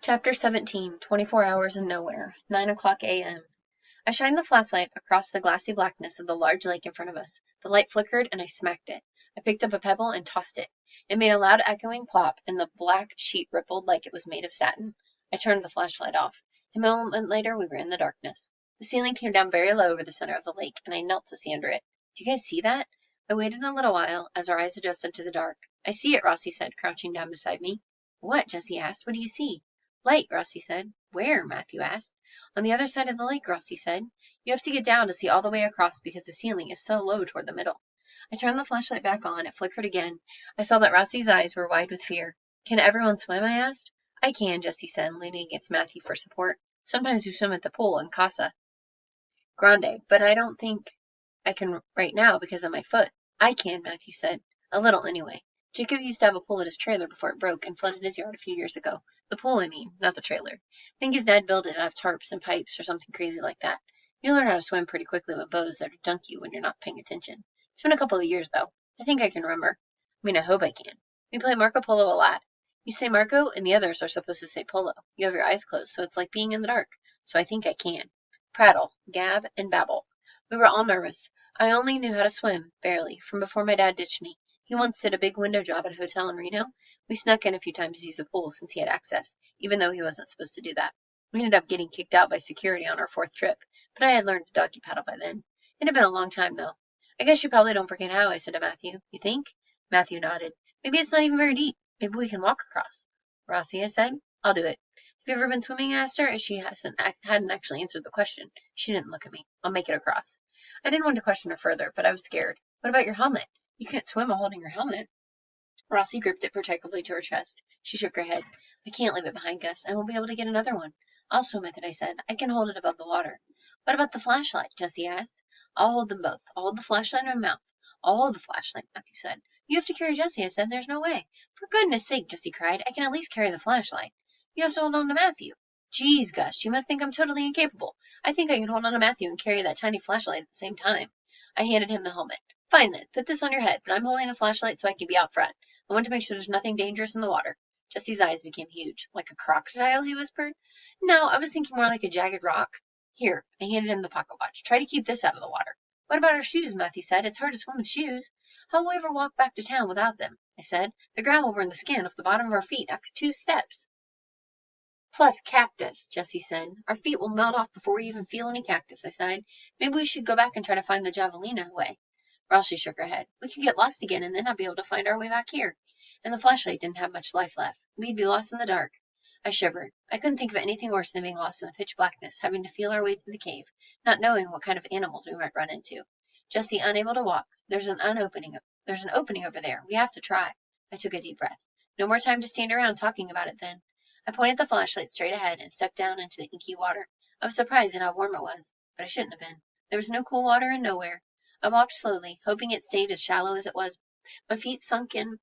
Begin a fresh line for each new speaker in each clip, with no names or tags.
Chapter 17, 24 Hours in Nowhere, 9 o'clock a.m. I shined the flashlight across the glassy blackness of the large lake in front of us. The light flickered, and I smacked it. I picked up a pebble and tossed it. It made a loud echoing plop, and the black sheet rippled like it was made of satin. I turned the flashlight off. A moment later, we were in the darkness. The ceiling came down very low over the center of the lake, and I knelt to see under it. Do you guys see that? I waited a little while as our eyes adjusted to the dark. I see it, Rossi said, crouching down beside me. What? Jessie asked. What do you see? Light, Rossi said. Where? Matthew asked. On the other side of the lake, Rossi said. You have to get down to see all the way across because the ceiling is so low toward the middle. I turned the flashlight back on. It flickered again. I saw that Rossi's eyes were wide with fear. Can everyone swim? I asked. I can, Jessie said, leaning against Matthew for support. Sometimes we swim at the pool in Casa Grande, but I don't think I can right now because of my foot. I can, Matthew said. A little, anyway. Jacob used to have a pool at his trailer before it broke and flooded his yard a few years ago. The pool, I mean, not the trailer. I think his dad built it out of tarps and pipes or something crazy like that. You learn how to swim pretty quickly with bows that'll dunk you when you're not paying attention. It's been a couple of years, though. I think I can remember. I mean, I hope I can. We play Marco Polo a lot. You say Marco, and the others are supposed to say Polo. You have your eyes closed, so it's like being in the dark. So I think I can. Prattle, gab, and babble. We were all nervous. I only knew how to swim, barely, from before my dad ditched me. He once did a big window job at a hotel in Reno. We snuck in a few times to use the pool since he had access, even though he wasn't supposed to do that. We ended up getting kicked out by security on our fourth trip, but I had learned to doggy paddle by then. It had been a long time, though. I guess you probably don't forget how, I said to Matthew. You think? Matthew nodded. Maybe it's not even very deep. Maybe we can walk across. Rossi, I said. I'll do it. Have you ever been swimming? I asked her, as she hadn't actually answered the question. She didn't look at me. I'll make it across. I didn't want to question her further, but I was scared. What about your helmet? You can't swim while holding your helmet. Rossi gripped it protectively to her chest. She shook her head. I can't leave it behind, Gus. I won't be able to get another one. I'll swim with it, I said. I can hold it above the water. What about the flashlight? Jessie asked. I'll hold them both. I'll hold the flashlight in my mouth. I'll hold the flashlight, Matthew said. You have to carry Jessie, I said. There's no way. For goodness sake, Jessie cried. I can at least carry the flashlight. You have to hold on to Matthew. Geez, Gus, you must think I'm totally incapable. I think I can hold on to Matthew and carry that tiny flashlight at the same time. I handed him the helmet. Fine then, put this on your head, but I'm holding the flashlight so I can be out front. I want to make sure there's nothing dangerous in the water. Jesse's eyes became huge. Like a crocodile, he whispered. No, I was thinking more like a jagged rock. Here, I handed him the pocket watch. Try to keep this out of the water. What about our shoes? Matthew said. It's hard to swim with shoes. How will we ever walk back to town without them? I said. The ground will burn the skin off the bottom of our feet after 2 steps. Plus cactus, Jessie said. Our feet will melt off before we even feel any cactus, I sighed. Maybe we should go back and try to find the javelina way. Rossi shook her head. We could get lost again and then not be able to find our way back here. And the flashlight didn't have much life left. We'd be lost in the dark. I shivered. I couldn't think of anything worse than being lost in the pitch blackness, having to feel our way through the cave, not knowing what kind of animals we might run into. Jessie, unable to walk. There's an opening over there. We have to try. I took a deep breath. No more time to stand around talking about it then. I pointed the flashlight straight ahead and stepped down into the inky water. I was surprised at how warm it was, but I shouldn't have been. There was no cool water and nowhere. I walked slowly, hoping it stayed as shallow as it was. My feet sunk in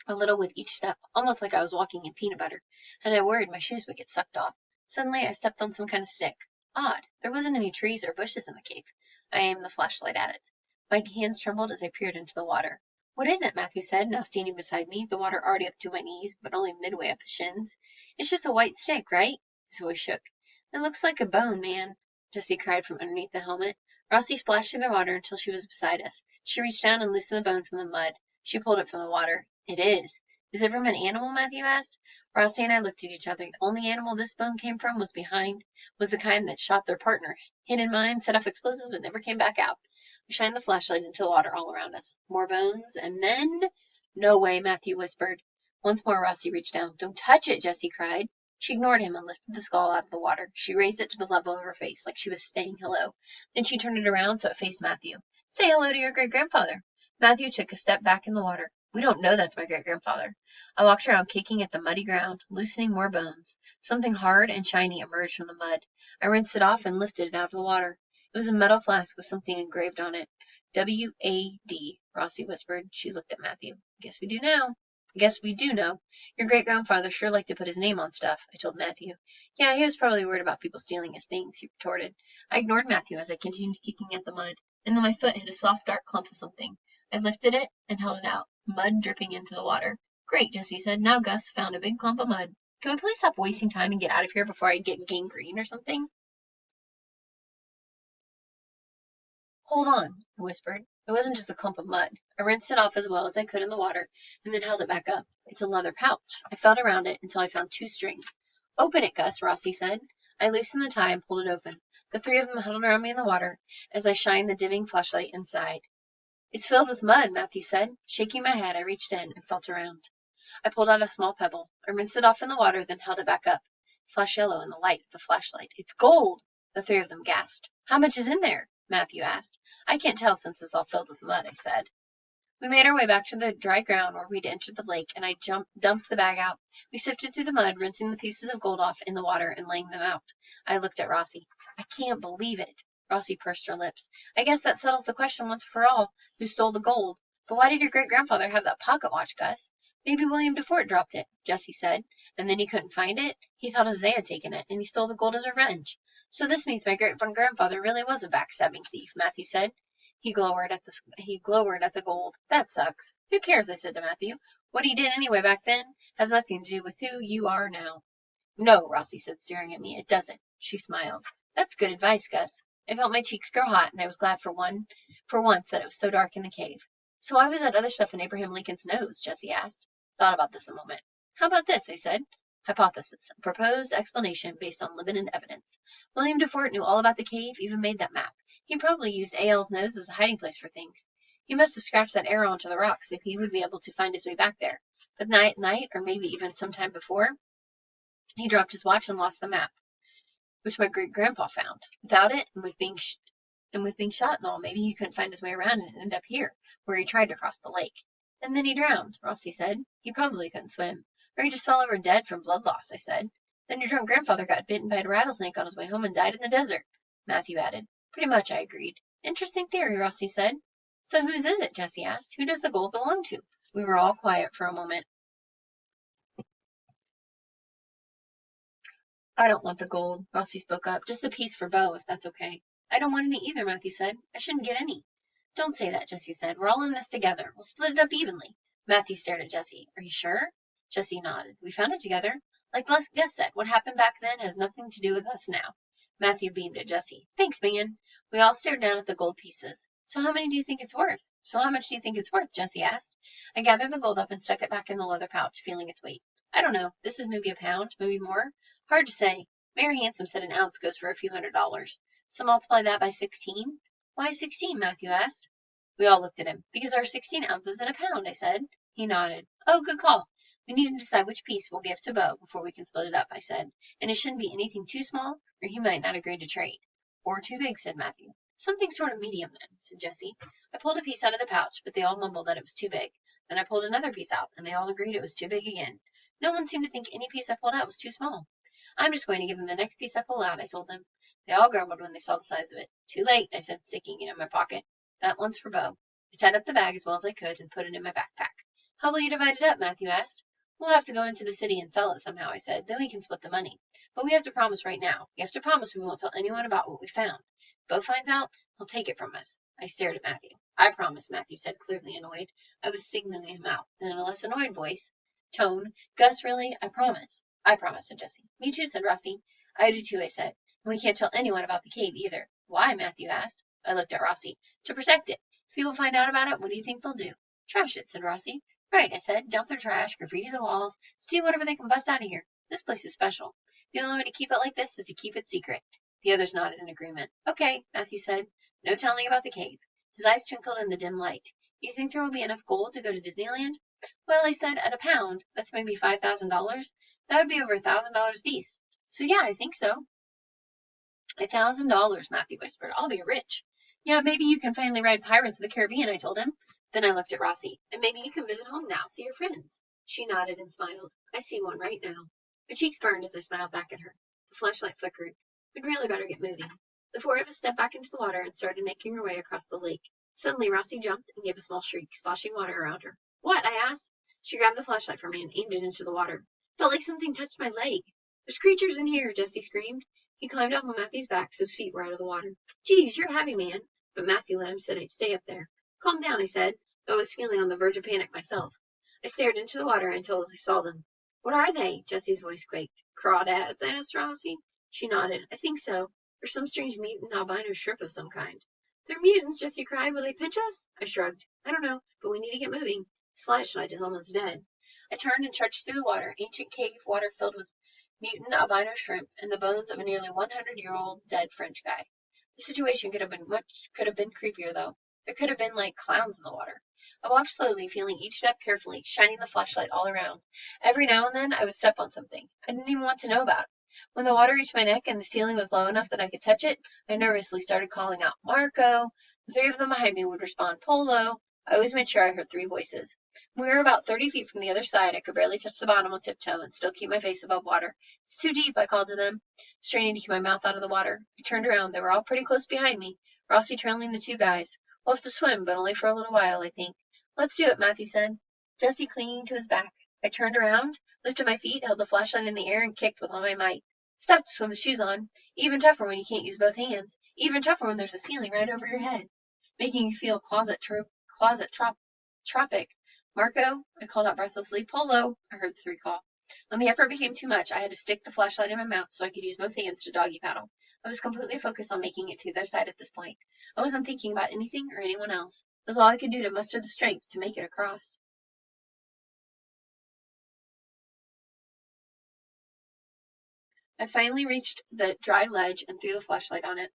a little with each step, almost like I was walking in peanut butter, and I worried my shoes would get sucked off. Suddenly I stepped on some kind of stick. Odd. There wasn't any trees or bushes in the cave. I aimed the flashlight at it. My hands trembled as I peered into the water. What is it? Matthew said, now standing beside me, the water already up to my knees, but only midway up his shins. It's just a white stick, right? His voice shook. It looks like a bone, man, Jessie cried from underneath the helmet. Rossi splashed through the water until she was beside us. She reached down and loosened the bone from the mud. She pulled it from the water. It is. Is it from an animal? Matthew asked. Rossi and I looked at each other. The only animal this bone came from was the kind that shot their partner, hid in mine, set off explosives, and never came back out. We shined the flashlight into the water all around us. More bones, and then... No way, Matthew whispered. Once more Rossi reached down. Don't touch it, Jessie cried. She ignored him and lifted the skull out of the water. She raised it to the level of her face, like she was saying hello. Then she turned it around so it faced Matthew. Say hello to your great-grandfather. Matthew took a step back in the water. We don't know that's my great-grandfather. I walked around kicking at the muddy ground, loosening more bones. Something hard and shiny emerged from the mud. I rinsed it off and lifted it out of the water. It was a metal flask with something engraved on it. W-A-D, Rossi whispered. She looked at Matthew. Guess we do now. Guess we do know. Your great-grandfather sure liked to put his name on stuff, I told Matthew. Yeah, he was probably worried about people stealing his things, he retorted. I ignored Matthew as I continued kicking at the mud, and then my foot hit a soft, dark clump of something. I lifted it and held it out, mud dripping into the water. Great, Jessie said. Now Gus found a big clump of mud. Can we please stop wasting time and get out of here before I get gangrene or something? Hold on, I whispered. It wasn't just a clump of mud. I rinsed it off as well as I could in the water and then held it back up. It's a leather pouch. I felt around it until I found 2 strings. Open it, Gus, Rossi said. I loosened the tie and pulled it open. The 3 of them huddled around me in the water as I shined the dimming flashlight inside. It's filled with mud, Matthew said. Shaking my head, I reached in and felt around. I pulled out a small pebble. I rinsed it off in the water, then held it back up. It flashed yellow in the light of the flashlight. It's gold! The 3 of them gasped. How much is in there? Matthew asked. I can't tell since it's all filled with mud, I said. We made our way back to the dry ground where we'd entered the lake, and I dumped the bag out. We sifted through the mud, rinsing the pieces of gold off in the water and laying them out. I looked at Rossi. I can't believe it. Rossi pursed her lips. I guess that settles the question once for all. Who stole the gold? But why did your great-grandfather have that pocket watch, Gus? Maybe William DeFort dropped it, Jessie said. And then he couldn't find it? He thought Jose had taken it, and he stole the gold as revenge. So this means my great-grandfather really was a backstabbing thief, Matthew said. He glowered at the gold. That sucks. Who cares, I said to Matthew. What he did anyway back then has nothing to do with who you are now. No, Rossi said, staring at me. It doesn't. She smiled. That's good advice, Gus. I felt my cheeks grow hot, and I was glad for once that it was so dark in the cave. So why was that other stuff in Abraham Lincoln's nose? Jessie asked. Thought about this a moment. How about this? I said. Hypothesis. A proposed explanation based on limited evidence. William DeFort knew all about the cave, even made that map. He probably used A.L.'s nose as a hiding place for things. He must have scratched that arrow onto the rock so he would be able to find his way back there. But night, or maybe even sometime before, he dropped his watch and lost the map, which my great-grandpa found. Without it, and with being shot and all, maybe he couldn't find his way around and end up here, where he tried to cross the lake. And then he drowned, Rossi said. He probably couldn't swim. Or he just fell over dead from blood loss, I said. Then your drunk grandfather got bitten by a rattlesnake on his way home and died in the desert, Matthew added. Pretty much, I agreed. Interesting theory, Rossi said. So whose is it? Jessie asked. Who does the gold belong to? We were all quiet for a moment. I don't want the gold, Rossi spoke up. Just a piece for Bo, if that's okay. I don't want any either, Matthew said. I shouldn't get any. Don't say that, Jessie said. We're all in this together. We'll split it up evenly. Matthew stared at Jessie. Are you sure? Jessie nodded. We found it together. Like Gus said, what happened back then has nothing to do with us now. Matthew beamed at Jessie. Thanks, man. We all stared down at the gold pieces. So how many do you think it's worth? So how much do you think it's worth? Jessie asked. I gathered the gold up and stuck it back in the leather pouch, feeling its weight. I don't know. This is maybe a pound, maybe more. Hard to say. Mayor Handsome said an ounce goes for a few $100s. So multiply that by 16. Why 16? Matthew asked. We all looked at him. Because there are 16 ounces in a pound, I said. He nodded. Oh, good call. We need to decide which piece we'll give to Bo before we can split it up, I said. And it shouldn't be anything too small, or he might not agree to trade. Or too big, said Matthew. Something sort of medium then, said Jessie. I pulled a piece out of the pouch, but they all mumbled that it was too big. Then I pulled another piece out, and they all agreed it was too big again. No one seemed to think any piece I pulled out was too small. I'm just going to give him the next piece I pull out, I told them. They all grumbled when they saw the size of it. Too late, I said, sticking it in my pocket. That one's for Bo. I tied up the bag as well as I could and put it in my backpack. How will you divide it up? Matthew asked. We'll have to go into the city and sell it somehow, I said. Then we can split the money. But we have to promise right now. We have to promise we won't tell anyone about what we found. If Bo finds out, he'll take it from us. I stared at Matthew. I promise, Matthew said, clearly annoyed. I was signaling him out. Then in a less annoyed tone, Gus, really? I promise. I promise, said Jessie. Me too, said Rossi. I do too, I said. And we can't tell anyone about the cave either. Why? Matthew asked. I looked at Rossi. To protect it. If people find out about it, what do you think they'll do? Trash it, said Rossi. Right, I said. Dump their trash, graffiti the walls, steal whatever they can bust out of here. This place is special. The only way to keep it like this is to keep it secret. The others nodded in agreement. Okay, Matthew said. No telling about the cave. His eyes twinkled in the dim light. You think there will be enough gold to go to Disneyland? Well, I said, at a pound, that's maybe $5,000. That would be over $1,000 apiece. So yeah, I think so. $1,000, Matthew whispered. I'll be rich. Yeah, maybe you can finally ride Pirates of the Caribbean, I told him. Then I looked at Rossi. And maybe you can visit home now, see your friends. She nodded and smiled. I see one right now. My cheeks burned as I smiled back at her. The flashlight flickered. We'd really better get moving. The 4 of us stepped back into the water and started making our way across the lake. Suddenly, Rossi jumped and gave a small shriek, splashing water around her. What? I asked. She grabbed the flashlight from me and aimed it into the water. Felt like something touched my leg. There's creatures in here, Jessie screamed. He climbed up on Matthew's back so his feet were out of the water. Geez, you're a heavy man. But Matthew let him said I'd stay up there. Calm down, I said, though I was feeling on the verge of panic myself. I stared into the water until I saw them. What are they? Jessie's voice quaked. Crawdads? Asked Rossi. She nodded. I think so. They're some strange mutant albino shrimp of some kind. They're mutants, Jessie cried. Will they pinch us? I shrugged. I don't know, but we need to get moving. His flashlight is almost dead. I turned and trudged through the water, ancient cave water filled with mutant albino shrimp and the bones of a nearly 100-year-old dead French guy. The situation could have been creepier though. There could have been like clowns in the water. I walked slowly, feeling each step carefully, shining the flashlight all around. Every now and then I would step on something I didn't even want to know about. When the water reached my neck and the ceiling was low enough that I could touch it, I nervously started calling out Marco. The three of them behind me would respond Polo. I always made sure I heard three voices. When we were about 30 feet from the other side, I could barely touch the bottom on tiptoe and still keep my face above water. It's too deep, I called to them, straining to keep my mouth out of the water. I turned around. They were all pretty close behind me, Rossi trailing the two guys. We'll have to swim, but only for a little while, I think. Let's do it, Matthew said, Jesse clinging to his back. I turned around, lifted my feet, held the flashlight in the air, and kicked with all my might. It's tough to swim with shoes on. Even tougher when you can't use both hands. Even tougher when there's a ceiling right over your head, making you feel tropic. Marco, I called out breathlessly. Polo, I heard the three call. When the effort became too much, I had to stick the flashlight in my mouth so I could use both hands to doggy paddle. I was completely focused on making it to the other side at this point. I wasn't thinking about anything or anyone else. It was all I could do to muster the strength to make it across. I finally reached the dry ledge and threw the flashlight on it.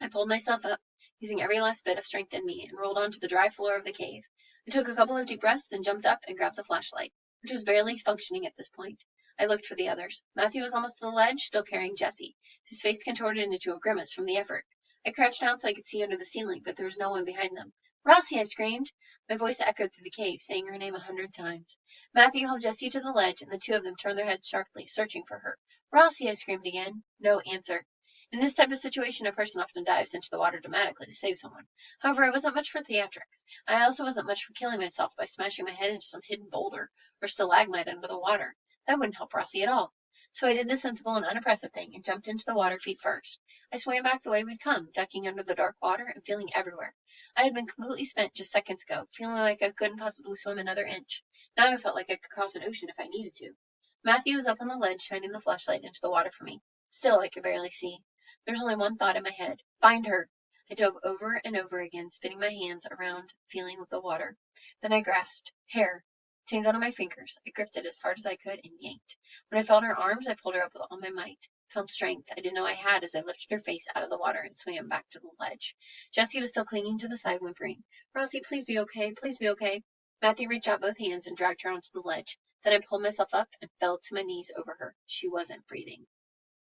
I pulled myself up, using every last bit of strength in me, and rolled onto the dry floor of the cave. I took a couple of deep breaths, then jumped up and grabbed the flashlight, which was barely functioning at this point. I looked for the others. Matthew was almost to the ledge, still carrying Jessie, his face contorted into a grimace from the effort. I crouched down so I could see under the ceiling, but there was no one behind them. Rossi, I screamed. My voice echoed through the cave, saying her name 100 times. Matthew held Jessie to the ledge, and the two of them turned their heads sharply, searching for her. Rossi, I screamed again. No answer. In this type of situation, a person often dives into the water dramatically to save someone. However, I wasn't much for theatrics. I also wasn't much for killing myself by smashing my head into some hidden boulder or stalagmite under the water. That wouldn't help Rossi at all. So I did the sensible and unimpressive thing and jumped into the water feet first. I swam back the way we'd come, ducking under the dark water and feeling everywhere. I had been completely spent just seconds ago, feeling like I couldn't possibly swim another inch. Now I felt like I could cross an ocean if I needed to. Matthew was up on the ledge, shining the flashlight into the water for me. Still, I could barely see. There was only one thought in my head. Find her. I dove over and over again, spinning my hands around, feeling with the water. Then I grasped. Hair. Tingled on my fingers. I gripped it as hard as I could and yanked. When I felt her arms, I pulled her up with all my might. I felt strength I didn't know I had as I lifted her face out of the water and swam back to the ledge. Jessie was still clinging to the side, whimpering. Rossi, please be okay. Please be okay. Matthew reached out both hands and dragged her onto the ledge. Then I pulled myself up and fell to my knees over her. She wasn't breathing.